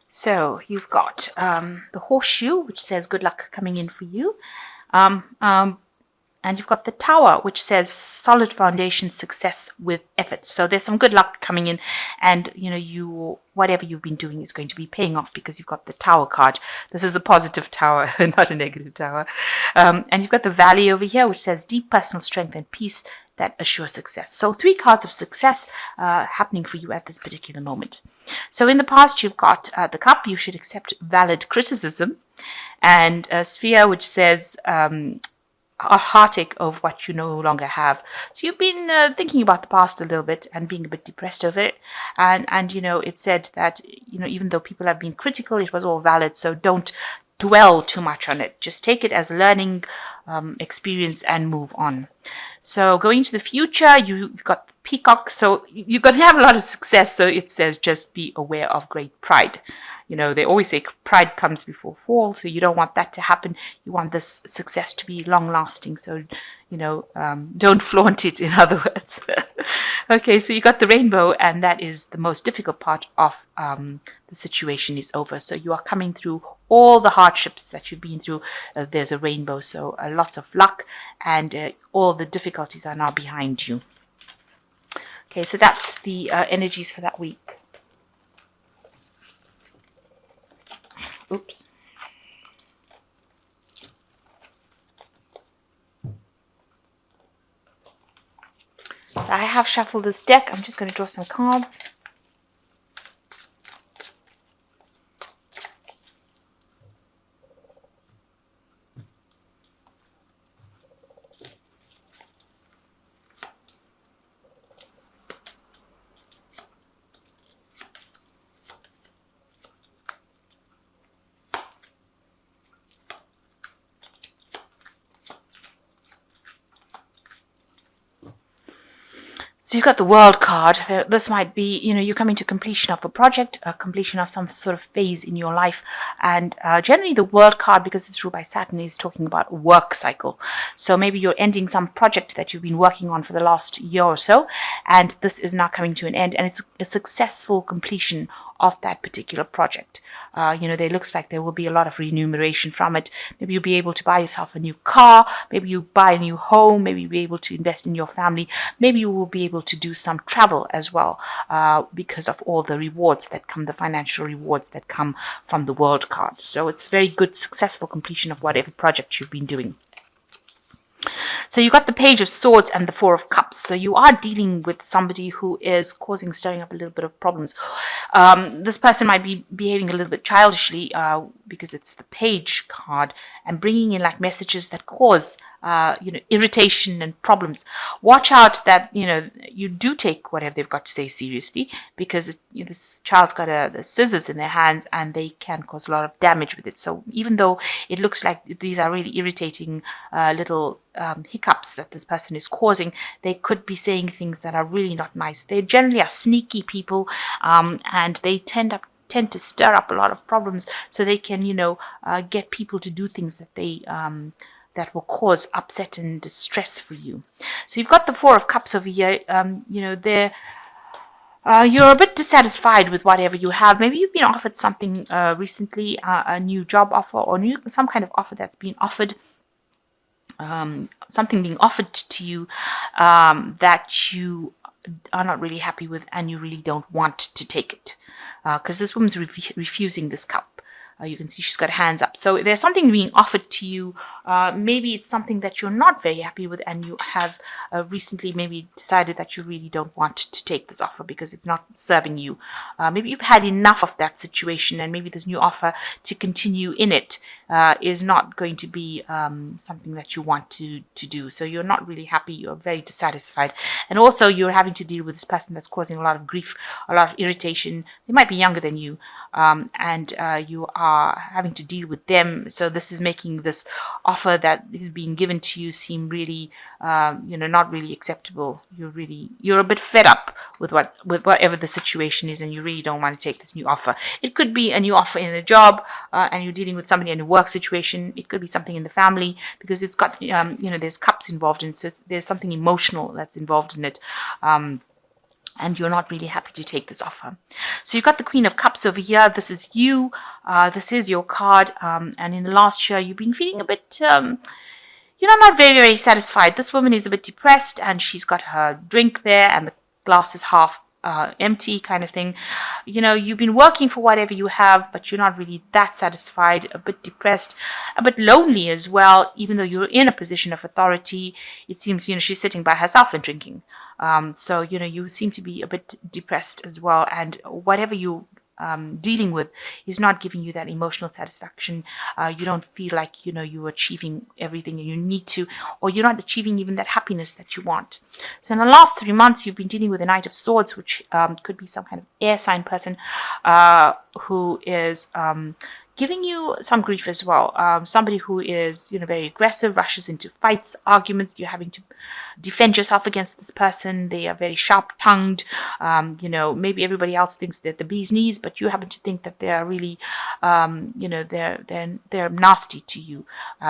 So you've got the horseshoe, which says good luck coming in for you. And you've got the tower, which says solid foundation, success with efforts. So there's some good luck coming in, and whatever you've been doing is going to be paying off because you've got the tower card. This is a positive tower, not a negative tower. And you've got the valley over here, which says deep personal strength and peace that assure success. So 3 cards of success happening for you at this particular moment. So in the past, you've got the cup. You should accept valid criticism, and a sphere, which says a heartache of what you no longer have. So you've been thinking about the past a little bit and being a bit depressed over it. And it said that, even though people have been critical, it was all valid. So don't dwell too much on it. Just take it as a learning experience and move on. So going to the future, you've got the peacock. So you're going to have a lot of success. So it says just be aware of great pride. They always say pride comes before fall, so you don't want that to happen. You want this success to be long-lasting, so, don't flaunt it, in other words. Okay, so you got the rainbow, and that is the most difficult part of the situation is over. So you are coming through all the hardships that you've been through. There's a rainbow, so lots of luck, and all the difficulties are now behind you. Okay, so that's the energies for that week. Oops. So I have shuffled this deck. I'm just going to draw some cards. So you've got the World card. This might be, you're coming to completion of a project, a completion of some sort of phase in your life. And generally the World card, because it's ruled by Saturn, is talking about work cycle. So maybe you're ending some project that you've been working on for the last year or so, and this is now coming to an end, and it's a successful completion of that particular project. There looks like there will be a lot of remuneration from it. Maybe you'll be able to buy yourself a new car. Maybe you buy a new home. Maybe you'll be able to invest in your family. Maybe you will be able to do some travel as well because of all the rewards that come, the financial rewards that come from the World card. So it's a very good, successful completion of whatever project you've been doing. So you got the Page of Swords and the Four of Cups. So you are dealing with somebody who is stirring up a little bit of problems. This person might be behaving a little bit childishly because it's the Page card, and bringing in like messages that cause irritation and problems. Watch out that you do take whatever they've got to say seriously, because this child's got the scissors in their hands and they can cause a lot of damage with it. So even though it looks like these are really irritating little hiccups that this person is causing, they could be saying things that are really not nice. They generally are sneaky people, and they tend to stir up a lot of problems, so they can get people to do things that they that will cause upset and distress for you. So you've got the Four of Cups over here. You're a bit dissatisfied with whatever you have. Maybe you've been offered something recently, a new job offer, or some kind of offer that's been offered. Something being offered to you that you are not really happy with, and you really don't want to take it, because this woman's refusing this cup. You can see she's got hands up. So there's something being offered to you. Maybe it's something that you're not very happy with, and you have recently maybe decided that you really don't want to take this offer because it's not serving you. Maybe you've had enough of that situation, and maybe this new offer to continue in it is not going to be something that you want to do. So you're not really happy. You're very dissatisfied. And also you're having to deal with this person that's causing a lot of grief, a lot of irritation. They might be younger than you, and you are having to deal with them. So this is making this offer that is being given to you seem really, not really acceptable. You're a bit fed up with whatever the situation is, and you really don't want to take this new offer. It could be a new offer in a job, and you're dealing with somebody in a work situation. It could be something in the family, because it's got, there's cups involved in it, so there's something emotional that's involved in it. and you're not really happy to take this offer. So you've got the Queen of Cups over here. This is you. This is your card. And in the last year, you've been feeling a bit, not very, very satisfied. This woman is a bit depressed, and she's got her drink there, and the glass is half empty kind of thing. You've been working for whatever you have, but you're not really that satisfied, a bit depressed, a bit lonely as well, even though you're in a position of authority. It seems, she's sitting by herself and drinking. So, you seem to be a bit depressed as well, and whatever you dealing with is not giving you that emotional satisfaction. You don't feel like you're achieving everything you need to, or you're not achieving even that happiness that you want. So in the last 3 months, you've been dealing with the Knight of Swords, which could be some kind of air sign person who is giving you some grief as well. Somebody who is, very aggressive, rushes into fights, arguments. You're having to defend yourself against this person. They are very sharp-tongued. Maybe everybody else thinks they're the bee's knees, but you happen to think that they are really, they're nasty to you,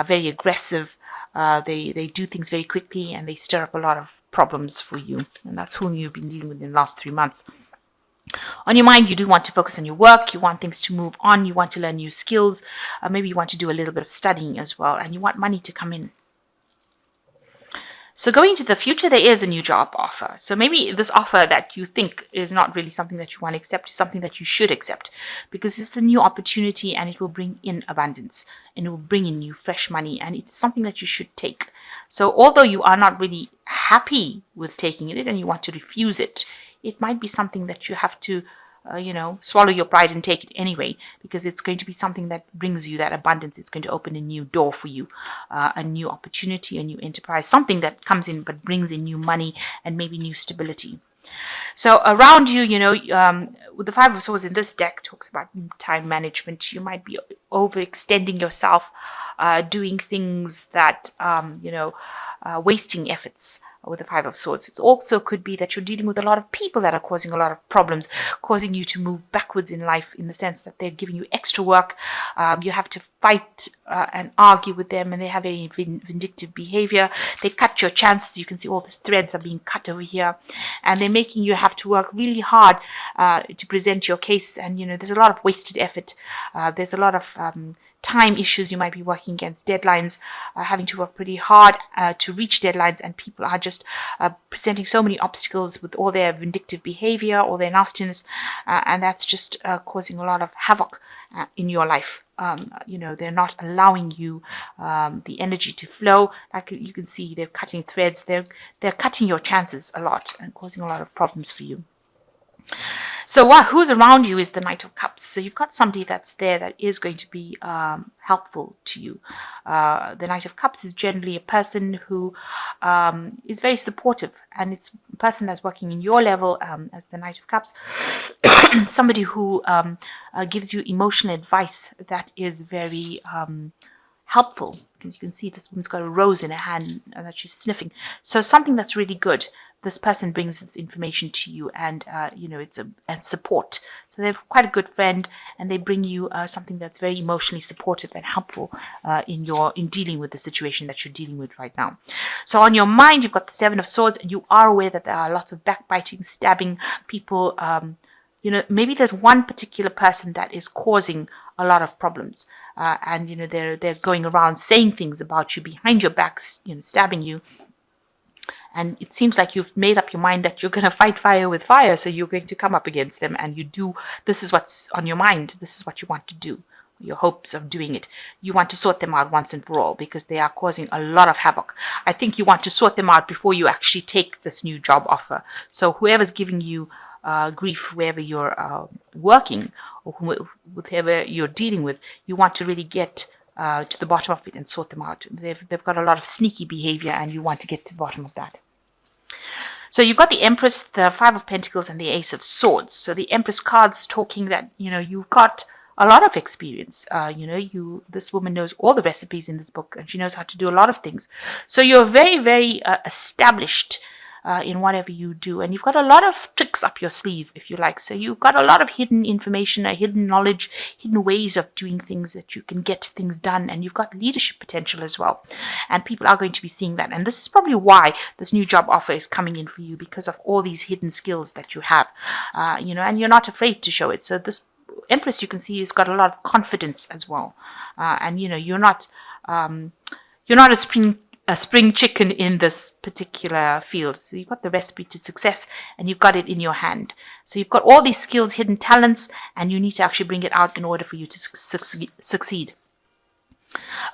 very aggressive. They do things very quickly, and they stir up a lot of problems for you. And that's whom you've been dealing with in the last 3 months. On your mind, you do want to focus on your work. You want things to move on. You want to learn new skills. Maybe you want to do a little bit of studying as well, and you want money to come in. So going into the future, there is a new job offer. So maybe this offer that you think is not really something that you want to accept is something that you should accept, because it's a new opportunity, and it will bring in abundance, and it will bring in new fresh money, and it's something that you should take. So although you are not really happy with taking it and you want to refuse it, it might be something that you have to, swallow your pride and take it anyway, because it's going to be something that brings you that abundance. It's going to open a new door for you, a new opportunity, a new enterprise, something that comes in but brings in new money and maybe new stability. So around you, with the Five of Swords in this deck talks about time management. You might be overextending yourself, doing things that, wasting efforts. With the Five of Swords, it also could be that you're dealing with a lot of people that are causing a lot of problems, causing you to move backwards in life, in the sense that they're giving you extra work. You have to fight and argue with them, and they have a vindictive behavior. They cut your chances. You can see all these threads are being cut over here, and they're making you have to work really hard to present your case. And there's a lot of wasted effort. There's a lot of time issues. You might be working against deadlines, having to work pretty hard to reach deadlines, and people are just presenting so many obstacles with all their vindictive behavior, all their nastiness, and that's just causing a lot of havoc in your life. They're not allowing you the energy to flow. Like you can see, they're cutting threads. They're cutting your chances a lot and causing a lot of problems for you. So who's around you is the Knight of Cups. So you've got somebody that's there that is going to be helpful to you. The Knight of Cups is generally a person who is very supportive, and it's a person that's working in your level as the Knight of Cups. Somebody who gives you emotional advice that is very helpful, because you can see this woman's got a rose in her hand and that she's sniffing. So something that's really good. This person brings this information to you, and it's and support. So they're quite a good friend, and they bring you something that's very emotionally supportive and helpful in dealing with the situation that you're dealing with right now. So on your mind, you've got the Seven of Swords, and you are aware that there are lots of backbiting, stabbing, people. Maybe there's one particular person that is causing a lot of problems, and they're going around saying things about you behind your back, stabbing you. And it seems like you've made up your mind that you're going to fight fire with fire. So you're going to come up against them, and this is what's on your mind. This is what you want to do. Your hopes of doing it. You want to sort them out once and for all, because they are causing a lot of havoc. I think you want to sort them out before you actually take this new job offer. So whoever's giving you grief, wherever you're working, or whoever you're dealing with, you want to really get to the bottom of it and sort them out. They've got a lot of sneaky behavior, and you want to get to the bottom of that. So you've got the Empress, the Five of Pentacles, and the Ace of Swords. So the Empress card's talking that you've got a lot of experience. This woman knows all the recipes in this book, and she knows how to do a lot of things. So you're very, very established in whatever you do. And you've got a lot of tricks up your sleeve, if you like. So you've got a lot of hidden information, hidden knowledge, hidden ways of doing things that you can get things done. And you've got leadership potential as well. And people are going to be seeing that. And this is probably why this new job offer is coming in for you, because of all these hidden skills that you have, and you're not afraid to show it. So this Empress, you can see, has got a lot of confidence as well. And you're not a spring chicken in this particular field. So you've got the recipe to success, and you've got it in your hand. So you've got all these skills, hidden talents, and you need to actually bring it out in order for you to succeed.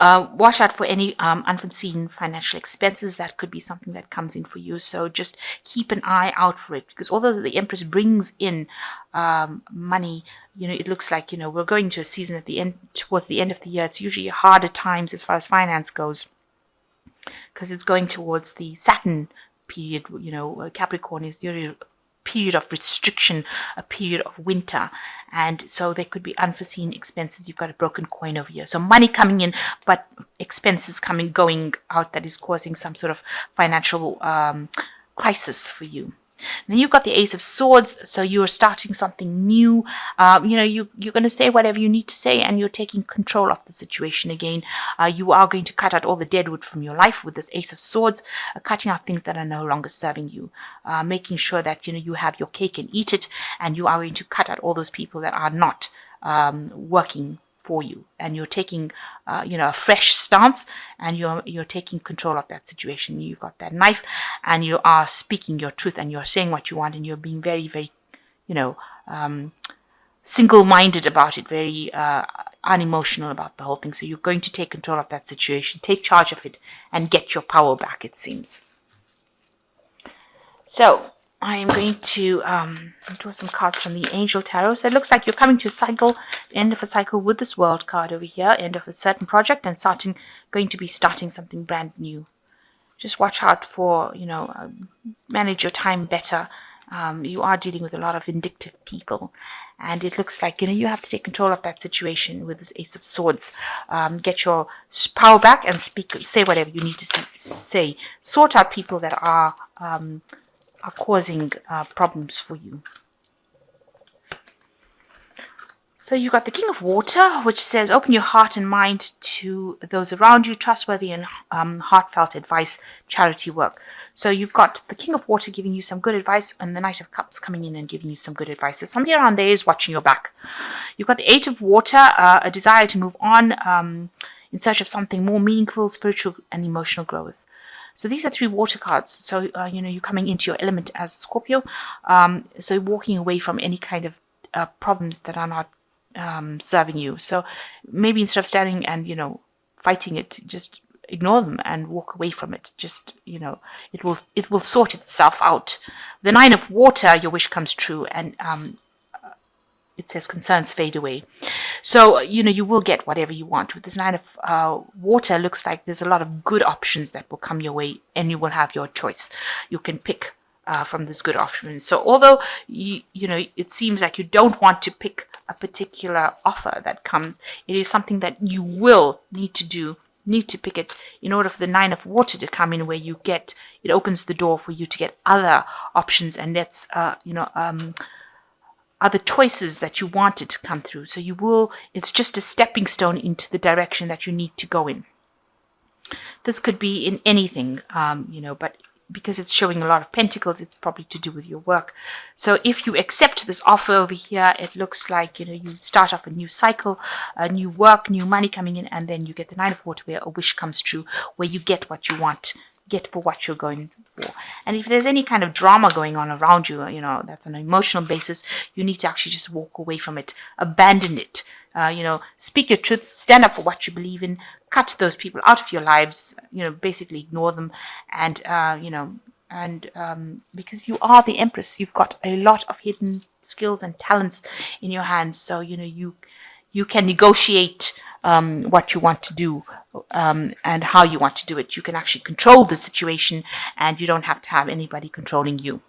Watch out for any unforeseen financial expenses. That could be something that comes in for you. So just keep an eye out for it, because although the Empress brings in money, it looks like, we're going to a season towards the end of the year. It's usually harder times as far as finance goes, because it's going towards the Saturn period. Capricorn is usually a period of restriction, a period of winter, and so there could be unforeseen expenses. You've got a broken coin over here, so money coming in, but expenses going out, that is causing some sort of financial crisis for you. Then you've got the Ace of Swords, so you're starting something new. You're going to say whatever you need to say, and you're taking control of the situation again. You are going to cut out all the deadwood from your life with this Ace of Swords, cutting out things that are no longer serving you, making sure that you have your cake and eat it, and you are going to cut out all those people that are not working for you, and you're taking a fresh stance, and you're taking control of that situation. You've got that knife, and you are speaking your truth, and you're saying what you want, and you're being very, very single-minded about it, very unemotional about the whole thing. So you're going to take control of that situation, take charge of it, and get your power back, it seems. So I am going to draw some cards from the Angel Tarot. So it looks like you're coming to a cycle, end of a cycle with this World card over here, end of a certain project, and going to be starting something brand new. Just watch out for, manage your time better. You are dealing with a lot of vindictive people, and it looks like, you have to take control of that situation with this Ace of Swords. Get your power back and say whatever you need to say. Sort out people that are causing problems for you. So you got the King of Water, which says open your heart and mind to those around you, trustworthy and heartfelt advice, charity work. So you've got the King of Water giving you some good advice, and the Knight of Cups coming in and giving you some good advice. So somebody around there is watching your back. You've got the Eight of Water, a desire to move on in search of something more meaningful, spiritual and emotional growth. So these are 3 water cards. So, you're coming into your element as a Scorpio. So walking away from any kind of problems that are not serving you. So maybe instead of standing and, fighting it, just ignore them and walk away from it. Just, it will sort itself out. The 9 of Water, your wish comes true, and it says concerns fade away. So, you will get whatever you want. With this 9 of Water, looks like there's a lot of good options that will come your way, and you will have your choice. You can pick from this good options. So although, it seems like you don't want to pick a particular offer that comes, it is something that you will need to pick it in order for the 9 of Water to come in, where it opens the door for you to get other options, and that's, other choices that you wanted to come through. So it's just a stepping stone into the direction that you need to go in. This could be in anything, but because it's showing a lot of pentacles, it's probably to do with your work. So if you accept this offer over here, it looks like, you start off a new cycle, a new work, new money coming in, and then you get the 9 of Water, where a wish comes true, where you get what you want, get for what you're going for. And if there's any kind of drama going on around you, that's on an emotional basis, you need to actually just walk away from it, abandon it, speak your truth, stand up for what you believe in, cut those people out of your lives, basically ignore them, and, because you are the Empress, you've got a lot of hidden skills and talents in your hands, so, you can negotiate what you want to do, and how you want to do it. You can actually control the situation, and you don't have to have anybody controlling you.